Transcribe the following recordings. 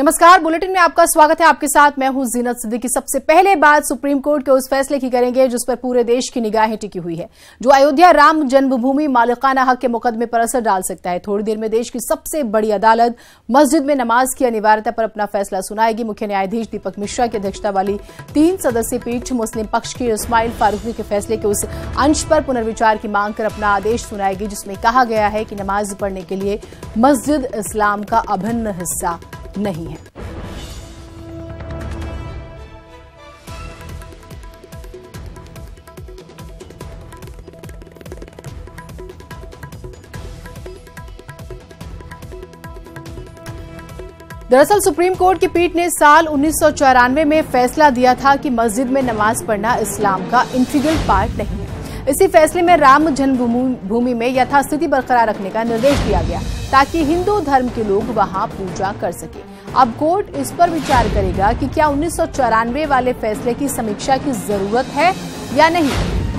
नमस्कार, बुलेटिन में आपका स्वागत है। आपके साथ मैं हूं जीनत सिद्दीकी। सबसे पहले बात सुप्रीम कोर्ट के उस फैसले की करेंगे जिस पर पूरे देश की निगाहें टिकी हुई है, जो अयोध्या राम जन्मभूमि मालिकाना हक के मुकदमे पर असर डाल सकता है। थोड़ी देर में देश की सबसे बड़ी अदालत मस्जिद में नमाज की अनिवार्यता पर अपना फैसला सुनाएगी। मुख्य न्यायाधीश दीपक मिश्रा की अध्यक्षता वाली 3 सदस्यीय पीठ मुस्लिम पक्ष की इस्माइल फारूकी के फैसले के उस अंश पर पुनर्विचार की मांग कर अपना आदेश सुनाएगी जिसमें कहा गया है कि नमाज पढ़ने के लिए मस्जिद इस्लाम का अभिन्न हिस्सा नहीं है। दरअसल सुप्रीम कोर्ट की पीठ ने साल 1994 में फैसला दिया था कि मस्जिद में नमाज पढ़ना इस्लाम का इंटीग्रल पार्ट नहीं है। इसी फैसले में राम जन्मभूमि में यथास्थिति बरकरार रखने का निर्देश दिया गया ताकि हिंदू धर्म के लोग वहां पूजा कर सके। अब कोर्ट इस पर विचार करेगा कि क्या 1994 वाले फैसले की समीक्षा की जरूरत है या नहीं।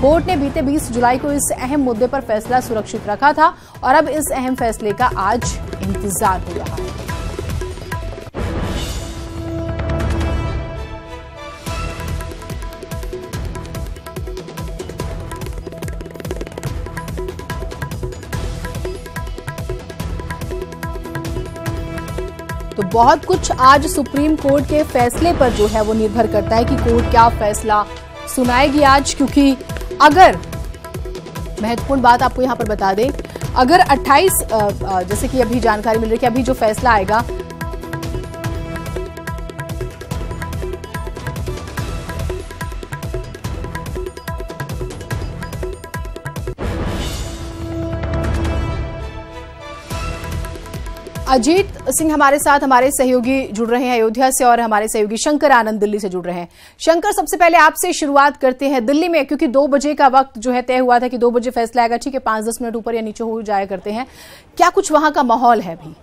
कोर्ट ने बीते 20 जुलाई को इस अहम मुद्दे पर फैसला सुरक्षित रखा था और अब इस अहम फैसले का आज इंतजार हो रहा है। तो बहुत कुछ आज सुप्रीम कोर्ट के फैसले पर जो है वो निर्भर करता है कि कोर्ट क्या फैसला सुनाएगी आज, क्योंकि अगर महत्वपूर्ण बात आपको यहां पर बता दें, अगर 28 जैसे कि अभी जानकारी मिल रही है कि अभी जो फैसला आएगा अजीत सिंह हमारे साथ हमारे सहयोगी जुड़ रहे हैं अयोध्या से और हमारे सहयोगी शंकर आनंद दिल्ली से जुड़ रहे हैं। शंकर, सबसे पहले आपसे शुरुआत करते हैं दिल्ली में, क्योंकि 2 बजे का वक्त जो है तय हुआ था कि 2 बजे फैसला आएगा। ठीक है, 5-10 मिनट ऊपर या नीचे हो जाया करते हैं। क्या कुछ वहां का माहौल है अभी?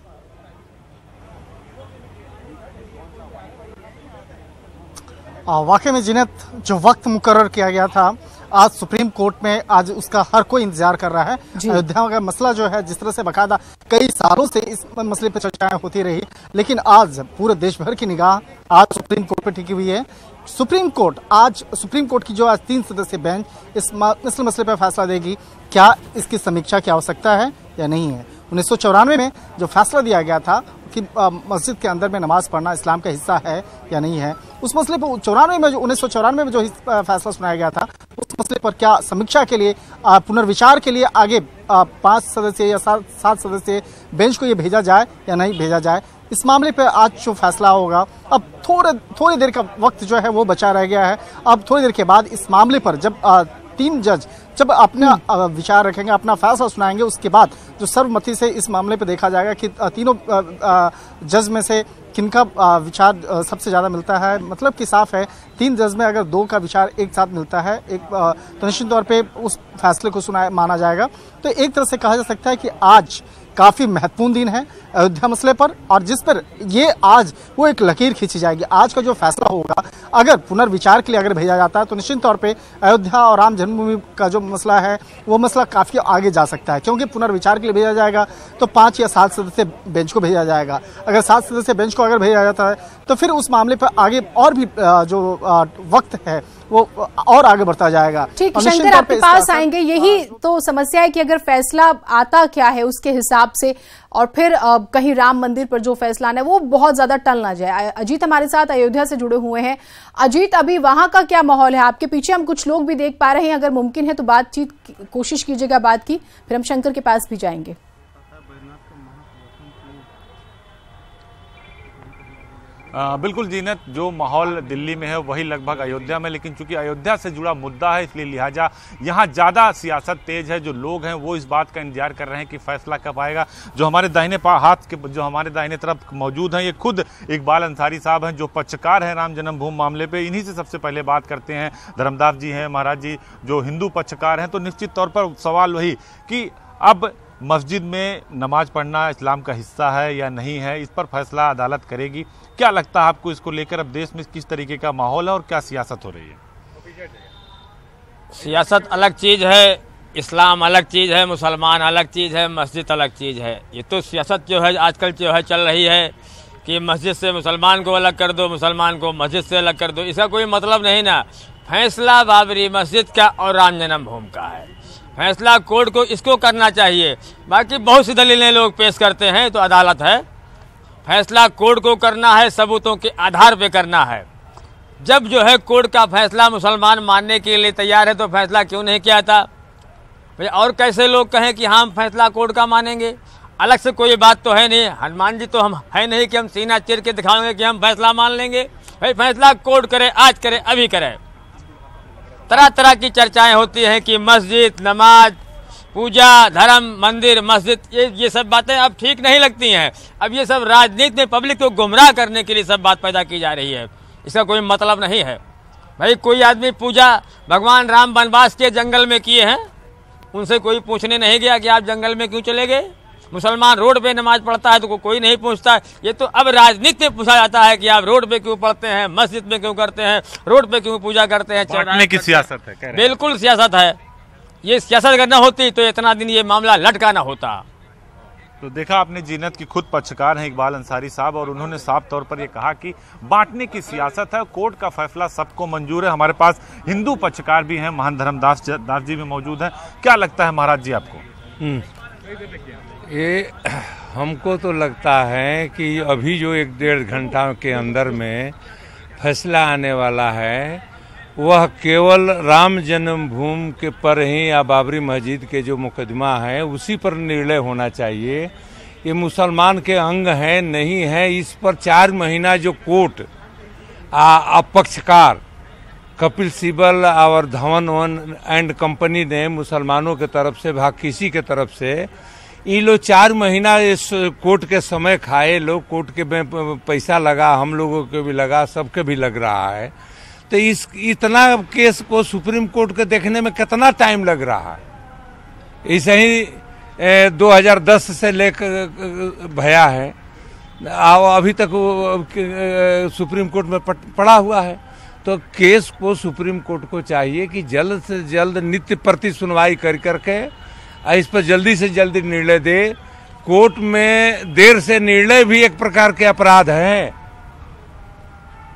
वाकई में जिन्हें जो वक्त मुकर्रर किया गया था आज सुप्रीम कोर्ट में, आज उसका हर कोई इंतजार कर रहा है। अयोध्या का मसला जो है जिस तरह से बकायदा कई सालों से इस मसले पर चर्चाएं होती रही, लेकिन आज पूरे देश भर की निगाह आज सुप्रीम कोर्ट पर टिकी हुई है। सुप्रीम कोर्ट की जो आज 3 सदस्यीय बेंच इस मसले पर फैसला देगी, क्या इसकी समीक्षा की आवश्यकता है या नहीं है। 1994 में जो फैसला दिया गया था कि मस्जिद के अंदर में नमाज पढ़ना इस्लाम का हिस्सा है या नहीं है, उस मसले पर 1994 में जो फैसला सुनाया गया था, उस मसले पर क्या समीक्षा के लिए पुनर्विचार के लिए आगे 5 सदस्यीय या 7 सदस्यीय बेंच को ये भेजा जाए या नहीं भेजा जाए, इस मामले पर आज जो फैसला होगा। अब थोड़ी देर का वक्त जो है वो बचा रह गया है। अब थोड़ी देर के बाद इस मामले पर जब 3 जज जब अपना विचार रखेंगे, अपना फैसला सुनाएंगे, उसके बाद जो सर्वमति से इस मामले पर देखा जाएगा कि तीनों जज में से किनका विचार सबसे ज्यादा मिलता है। मतलब कि साफ है, 3 जज में अगर 2 का विचार एक साथ मिलता है तो निश्चित तौर पे उस फैसले को माना जाएगा। तो एक तरह से कहा जा सकता है कि आज काफी महत्वपूर्ण दिन है अयोध्या मसले पर, और जिस पर ये आज वो एक लकीर खींची जाएगी। आज का जो फैसला होगा, अगर पुनर्विचार के लिए अगर भेजा जाता है तो निश्चित तौर पे अयोध्या और राम जन्मभूमि का जो मसला है वो मसला काफी आगे जा सकता है, क्योंकि पुनर्विचार के लिए भेजा जाएगा तो 5 या 7 सदस्यीय बेंच को भेजा जाएगा। अगर 7 सदस्यीय बेंच को अगर भेजा जाता है तो फिर उस मामले पर आगे और भी जो वक्त है वो और आगे बढ़ता जाएगा। ठीक, शंकर आपके पास आएंगे। यही तो समस्या है कि अगर फैसला आता क्या है उसके हिसाब से, और फिर कहीं राम मंदिर पर जो फैसला आना है वो बहुत ज्यादा टल ना जाए। अजीत हमारे साथ अयोध्या से जुड़े हुए हैं। अजीत, अभी वहां का क्या माहौल है? आपके पीछे हम कुछ लोग भी देख पा रहे हैं, अगर मुमकिन है तो बातचीत कोशिश कीजिएगा बात की, फिर हम शंकर के पास भी जाएंगे। बिल्कुल जीनत, जो माहौल दिल्ली में है वही लगभग अयोध्या में, लेकिन चूंकि अयोध्या से जुड़ा मुद्दा है इसलिए लिहाजा यहाँ ज़्यादा सियासत तेज है। जो लोग हैं वो इस बात का इंतजार कर रहे हैं कि फैसला कब आएगा। जो हमारे दाहिने तरफ मौजूद हैं, ये खुद इकबाल अंसारी साहब हैं जो पक्षकार हैं राम जन्मभूमि मामले पर। इन्हीं से सबसे पहले बात करते हैं। धर्मदास जी हैं, महाराज जी जो हिंदू पक्षकार हैं। तो निश्चित तौर पर सवाल वही कि अब मस्जिद में नमाज पढ़ना इस्लाम का हिस्सा है या नहीं है, इस पर फैसला अदालत करेगी। क्या लगता है आपको इसको लेकर अब देश में किस तरीके का माहौल है और क्या सियासत हो रही है? सियासत अलग चीज़ है, इस्लाम अलग चीज़ है, मुसलमान अलग चीज़ है, मस्जिद अलग चीज़ है। ये तो सियासत जो है आजकल जो है चल रही है कि मस्जिद से मुसलमान को अलग कर दो, मुसलमान को मस्जिद से अलग कर दो। इसका कोई मतलब नहीं ना। फैसला बाबरी मस्जिद का और राम जन्मभूमि का है। फैसला कोर्ट को इसको करना चाहिए। बाकी बहुत सी दलीलें लोग पेश करते हैं, तो अदालत है। फैसला कोर्ट को करना है, सबूतों के आधार पे करना है। जब जो है कोर्ट का फैसला मुसलमान मानने के लिए तैयार है, तो फैसला क्यों नहीं किया था भाई? और कैसे लोग कहें कि हम फैसला कोर्ट का मानेंगे? अलग से कोई बात तो है नहीं। हनुमान जी तो हम है नहीं कि हम सीना चीर के दिखाएंगे कि हम फैसला मान लेंगे। भाई फैसला कोर्ट करे, आज करे, अभी करे। तरह तरह की चर्चाएं होती हैं कि मस्जिद, नमाज, पूजा, धर्म, मंदिर, मस्जिद, ये सब बातें अब ठीक नहीं लगती हैं। अब ये सब राजनीति में पब्लिक को गुमराह करने के लिए सब बात पैदा की जा रही है। इसका कोई मतलब नहीं है। भाई कोई आदमी पूजा भगवान राम वनवास के जंगल में किए हैं, उनसे कोई पूछने नहीं गया कि आप जंगल में क्यों चले गए। मुसलमान रोड पे नमाज पढ़ता है तो कोई नहीं पूछता। ये तो अब राजनीति में पूछा जाता है कि आप रोड पे क्यों पढ़ते हैं, मस्जिद में क्यों करते हैं, रोड पे क्यों पूजा करते हैं। बांटने की सियासत है। बिल्कुल सियासत है। ये सियासत अगर न होती तो इतना दिन ये मामला लटका न होता। तो देखा आपने, जीनत की खुद पक्षकार हैं इकबाल अंसारी साहब, और उन्होंने साफ तौर पर ये कहा कि बांटने की सियासत है, कोर्ट का फैसला सबको मंजूर है। हमारे पास हिंदू पक्षकार भी हैं, महान धर्मदास जी भी मौजूद हैं। क्या लगता है महाराज जी आपको? ये हमको तो लगता है कि अभी जो 1-1.5 घंटा के अंदर में फैसला आने वाला है, वह केवल राम जन्मभूमि के पर ही या बाबरी मस्जिद के जो मुकदमा है उसी पर निर्णय होना चाहिए। ये मुसलमान के अंग है नहीं है, इस पर 4 महीना जो कोर्ट पक्षकार कपिल सिब्बल और धवन एंड कंपनी ने मुसलमानों के तरफ से, भाकिसी के तरफ से, ये लोग 4 महीना इस कोर्ट के समय खाए। लोग कोर्ट के में पैसा लगा, हम लोगों के भी लगा, सबके भी लग रहा है। तो इस इतना केस को सुप्रीम कोर्ट के देखने में कितना टाइम लग रहा है। ऐसे ही 2010 से लेकर भया है, अभी तक सुप्रीम कोर्ट में पड़ा हुआ है। तो केस को सुप्रीम कोर्ट को चाहिए कि जल्द से जल्द नित्य प्रति सुनवाई करके इस पर जल्दी से जल्दी निर्णय दे। कोर्ट में देर से निर्णय भी एक प्रकार के अपराध है,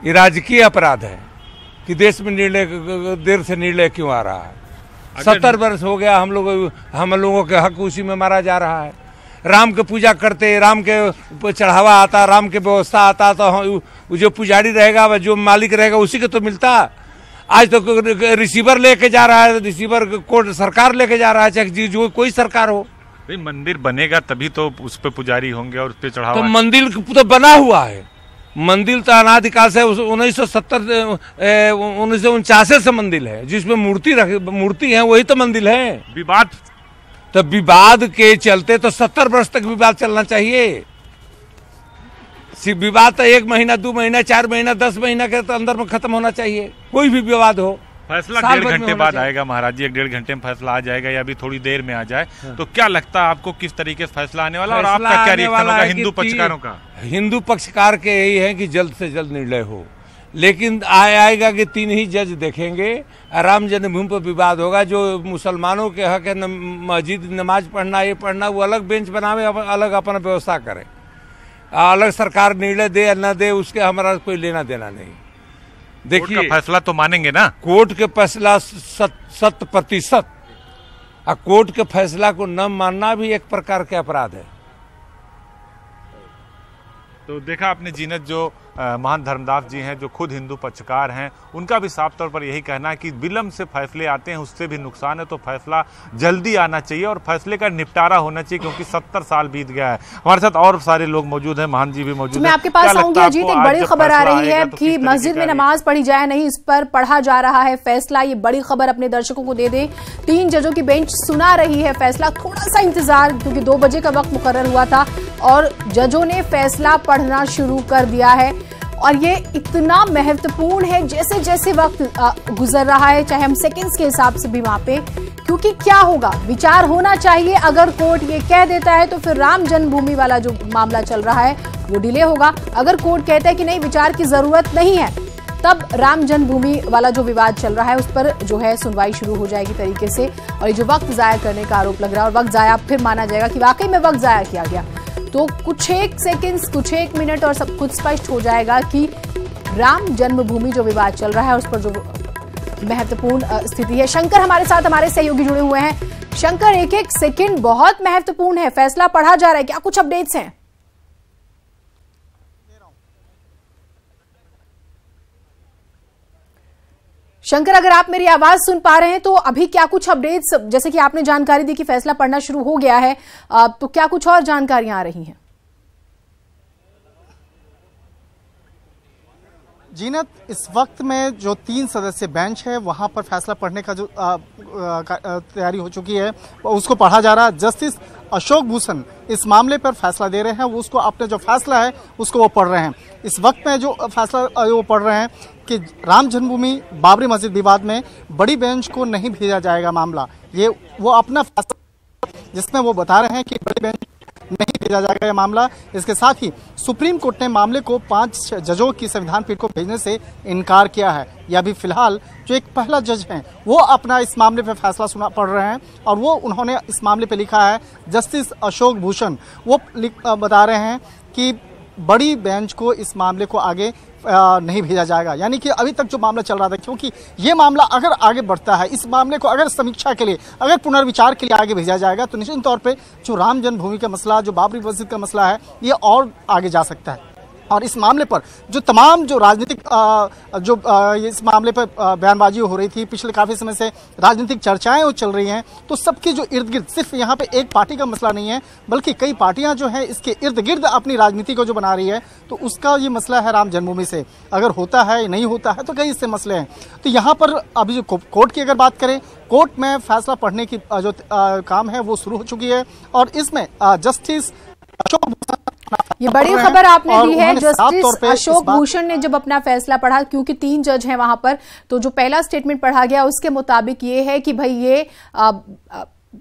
ये राजकीय अपराध है कि देश में निर्णय देर से निर्णय क्यों आ रहा है। 70 वर्ष हो गया हम लोगों के हक उसी में मारा जा रहा है। राम के पूजा करते, राम के चढ़ावा आता, राम के व्यवस्था आता, तो जो पुजारी रहेगा, जो मालिक रहेगा, उसी के तो मिलता। आज तो रिसीवर लेके जा रहा है, रिसीवर कोर्ट सरकार लेके जा रहा है, चाहे जो कोई सरकार हो। मंदिर बनेगा तभी तो उस पे पुजारी होंगे और उस पे चढ़ावा। तो मंदिर तो बना हुआ है। मंदिर तो अनादिकाल से 1949 से मंदिर है, जिसमें मूर्ति है, वही तो मंदिर है। विवाद, तो विवाद के चलते तो 70 वर्ष तक विवाद चलना चाहिए। विवाद तो 1 महीना, 2 महीना, 4 महीना, 10 महीना के तो अंदर में खत्म होना चाहिए। कोई भी विवाद हो। फैसला 1.5 घंटे बाद आएगा महाराज जी, 1-1.5 घंटे में फैसला आ जाएगा या अभी थोड़ी देर में आ जाए। तो क्या लगता है आपको किस तरीके से फैसला आने वाला, और आपका क्या रिएक्शन होगा हिंदू पक्षकारों का? हिंदू पक्षकार के यही है कि जल्द से जल्द निर्णय हो, लेकिन आएगा कि 3 ही जज देखेंगे। राम जन्मभूमि पर विवाद होगा, जो मुसलमानों के हक है मस्जिद नमाज पढ़ना, ये पढ़ना, वो अलग बेंच बनावे, अलग अपना व्यवस्था करे, अलग सरकार निर्णय दे या न दे, उसके हमारा कोई लेना देना नहीं। देखिए, फैसला तो मानेंगे ना, कोर्ट के फैसला 100%। और कोर्ट के फैसला को न मानना भी एक प्रकार के अपराध है। तो देखा आपने जीनत, जो महान धर्मदास जी हैं, जो खुद हिंदू पक्षकार हैं, उनका भी साफ तौर पर यही कहना है कि विलंब से फैसले आते हैं उससे भी नुकसान है। तो फैसला जल्दी आना चाहिए और फैसले का निपटारा होना चाहिए, क्योंकि 70 साल बीत गया है। हमारे साथ और सारे लोग मौजूद हैं, महान जी भी मौजूद हैं। मैं आपके पास आऊंगी अजीत, एक बड़ी खबर आ रही है कि मस्जिद में नमाज पढ़ी जाए नहीं, इस पर पढ़ा जा रहा है फैसला। ये बड़ी खबर अपने दर्शकों को दे दें। 3 जजों की बेंच सुना रही है फैसला। थोड़ा सा इंतजार, क्योंकि 2 बजे का वक्त मुकर्रर हुआ था और जजों ने फैसला पढ़ना शुरू कर दिया है। और ये इतना महत्वपूर्ण है जैसे जैसे वक्त गुजर रहा है, चाहे हम सेकंड्स के हिसाब से भी वहां पे, क्योंकि क्या होगा, विचार होना चाहिए। अगर कोर्ट ये कह देता है तो फिर राम जन्मभूमि वाला जो मामला चल रहा है वो डिले होगा। अगर कोर्ट कहता है कि नहीं, विचार की जरूरत नहीं है, तब राम जन्मभूमि वाला जो विवाद चल रहा है उस पर जो है सुनवाई शुरू हो जाएगी तरीके से। और ये जो वक्त जाया करने का आरोप लग रहा है, और वक्त जाया फिर माना जाएगा कि वाकई में वक्त जाया किया गया। तो कुछ एक सेकंड्स, कुछ एक मिनट और सब कुछ स्पष्ट हो जाएगा कि राम जन्मभूमि जो विवाद चल रहा है उस पर जो महत्वपूर्ण स्थिति है। शंकर हमारे साथ, हमारे सहयोगी जुड़े हुए हैं। शंकर, एक एक सेकंड बहुत महत्वपूर्ण है, फैसला पढ़ा जा रहा है, क्या कुछ अपडेट्स हैं? शंकर, अगर आप मेरी आवाज सुन पा रहे हैं तो अभी क्या कुछ अपडेट्स, जैसे कि आपने जानकारी दी कि फैसला पढ़ना शुरू हो गया है, तो क्या कुछ और जानकारियां आ रही हैं? जीनत, इस वक्त में जो 3 सदस्य बेंच है वहां पर फैसला पढ़ने का जो तैयारी हो चुकी है उसको पढ़ा जा रहा है। जस्टिस अशोक भूषण इस मामले पर फैसला दे रहे हैं, वो उसको अपने जो फैसला है उसको वो पढ़ रहे हैं। इस वक्त में जो फैसला वो पढ़ रहे हैं कि राम जन्मभूमि बाबरी मस्जिद विवाद में बड़ी बेंच को नहीं भेजा जाएगा मामला, ये वो अपना फैसला जिसमें वो बता रहे हैं कि बड़ी बेंच नहीं भेजा जाएगा यह मामला। इसके साथ ही सुप्रीम कोर्ट ने मामले को 5 जजों की संविधान पीठ को भेजने से इनकार किया है। यह अभी फिलहाल जो एक पहला जज हैं वो अपना इस मामले पर फैसला पढ़ रहे हैं और वो उन्होंने इस मामले पे लिखा है जस्टिस अशोक भूषण, वो बता रहे हैं कि बड़ी बेंच को इस मामले को आगे नहीं भेजा जाएगा। यानी कि अभी तक जो मामला चल रहा था, क्योंकि ये मामला अगर आगे बढ़ता है, इस मामले को अगर समीक्षा के लिए, अगर पुनर्विचार के लिए आगे भेजा जाएगा तो निश्चित तौर पे जो राम जन्मभूमि का मसला, जो बाबरी मस्जिद का मसला है, ये और आगे जा सकता है। और इस मामले पर जो तमाम जो राजनीतिक इस मामले पर बयानबाजी हो रही थी, पिछले काफी समय से राजनीतिक चर्चाएं वो चल रही हैं, तो सबके जो इर्द गिर्द सिर्फ यहाँ पे एक पार्टी का मसला नहीं है, बल्कि कई पार्टियां जो है इसके इर्द गिर्द अपनी राजनीति को जो बना रही है, तो उसका ये मसला है राम जन्मभूमि से। अगर होता है नहीं होता है तो कई इससे मसले हैं। तो यहाँ पर अभी जो कोर्ट की अगर बात करें, कोर्ट में फैसला पढ़ने की जो काम है वो शुरू हो चुकी है और इसमें जस्टिस अशोक, ये बड़ी खबर आपने दी है। जस्टिस अशोक भूषण ने जब अपना फैसला पढ़ा, क्योंकि 3 जज हैं वहां पर, तो जो पहला स्टेटमेंट पढ़ा गया उसके मुताबिक ये है कि भाई ये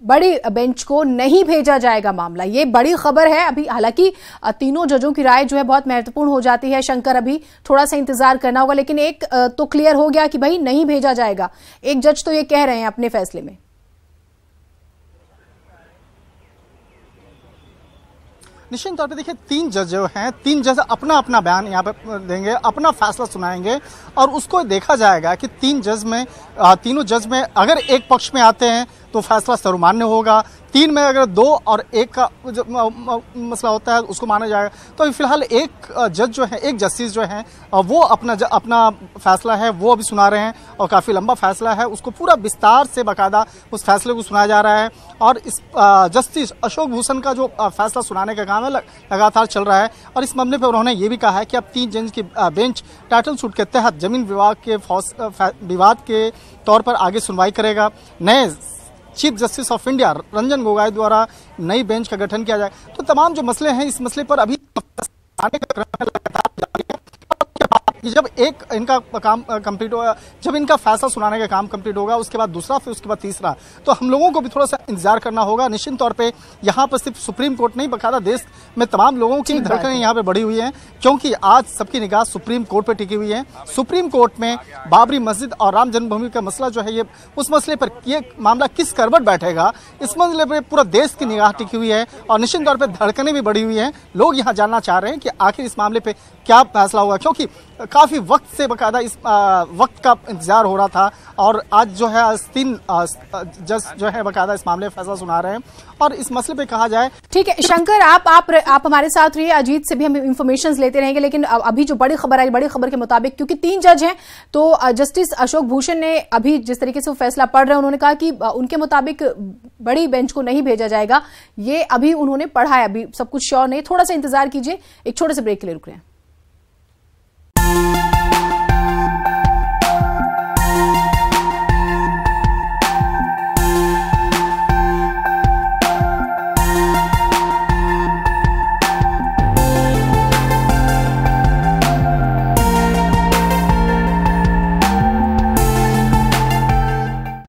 बड़ी बेंच को नहीं भेजा जाएगा मामला। ये बड़ी खबर है। अभी हालांकि तीनों जजों की राय जो है बहुत महत्वपूर्ण हो जाती है। शंकर, अभी थोड़ा सा इंतजार करना होगा, लेकिन एक तो क्लियर हो गया कि भाई नहीं भेजा जाएगा। एक जज तो ये कह रहे हैं अपने फैसले में। निश्चित तौर पे देखिए, 3 जज जो हैं, 3 जज अपना अपना बयान यहाँ पे देंगे, अपना फैसला सुनाएंगे और उसको देखा जाएगा कि तीनों जज में अगर एक पक्ष में आते हैं तो फैसला सर्वमान्य होगा, 3 में अगर 2 और 1 का जो मसला होता है उसको माना जाएगा। तो अभी फिलहाल एक जज जो है, एक जस्टिस जो है, वो अपना फैसला है वो अभी सुना रहे हैं और काफ़ी लंबा फैसला है, उसको पूरा विस्तार से बाकायदा उस फैसले को सुनाया जा रहा है। और इस जस्टिस अशोक भूषण का जो फैसला सुनाने का काम है लगातार चल रहा है और इस मामले पर उन्होंने ये भी कहा है कि अब 3 जज की बेंच टाइटल सूट के तहत जमीन विवाद के तौर पर आगे सुनवाई करेगा। नए chief justice of India Ranjan Gogoi द्वारा नई बेंच का गठन किया जाए। तो तमाम जो मसले हैं, इस मसले पर अभी आने का क्रम लगातार जारी है। जब एक इनका काम कंप्लीट होगा, जब इनका फैसला सुनाने का काम कंप्लीट होगा, उसके बाद दूसरा, फिर उसके बाद तीसरा, तो हम लोगों को भी थोड़ा सा इंतजार करना होगा। निश्चित तौर पे यहाँ पर सिर्फ सुप्रीम कोर्ट नहीं, बकायदा देश में तमाम लोगों की धड़कनें यहाँ पे बढ़ी हुई हैं, क्योंकि आज सबकी निगाह सुप्रीम कोर्ट पर टिकी हुई है। सुप्रीम कोर्ट में बाबरी मस्जिद और राम जन्मभूमि का मसला जो है, ये उस मसले पर ये मामला किस करवट बैठेगा, इस मसले पर पूरा देश की निगाह टिकी हुई है और निश्चित तौर पर धड़कनें भी बढ़ी हुई हैं। लोग यहाँ जानना चाह रहे हैं कि आखिर इस मामले पर क्या फैसला होगा, क्योंकि काफी वक्त से बकायदा इस वक्त का इंतजार हो रहा था और आज जो है 3 जज जो है बकायदा इस मामले में फैसला सुना रहे हैं। और इस मसले पे कहा जाए, ठीक है शंकर, आप हमारे साथ रहिए, अजीत से भी हम इंफॉर्मेशन लेते रहेंगे। लेकिन अभी जो बड़ी खबर आई, बड़ी खबर के मुताबिक क्योंकि 3 जज हैं, तो जस्टिस अशोक भूषण ने अभी जिस तरीके से वो फैसला पढ़ रहे हैं, उन्होंने कहा कि उनके मुताबिक बड़ी बेंच को नहीं भेजा जाएगा। ये अभी उन्होंने पढ़ा है, अभी सब कुछ श्योर नहीं, थोड़ा सा इंतजार कीजिए। एक छोटे से ब्रेक के लिए रुक रहे हैं।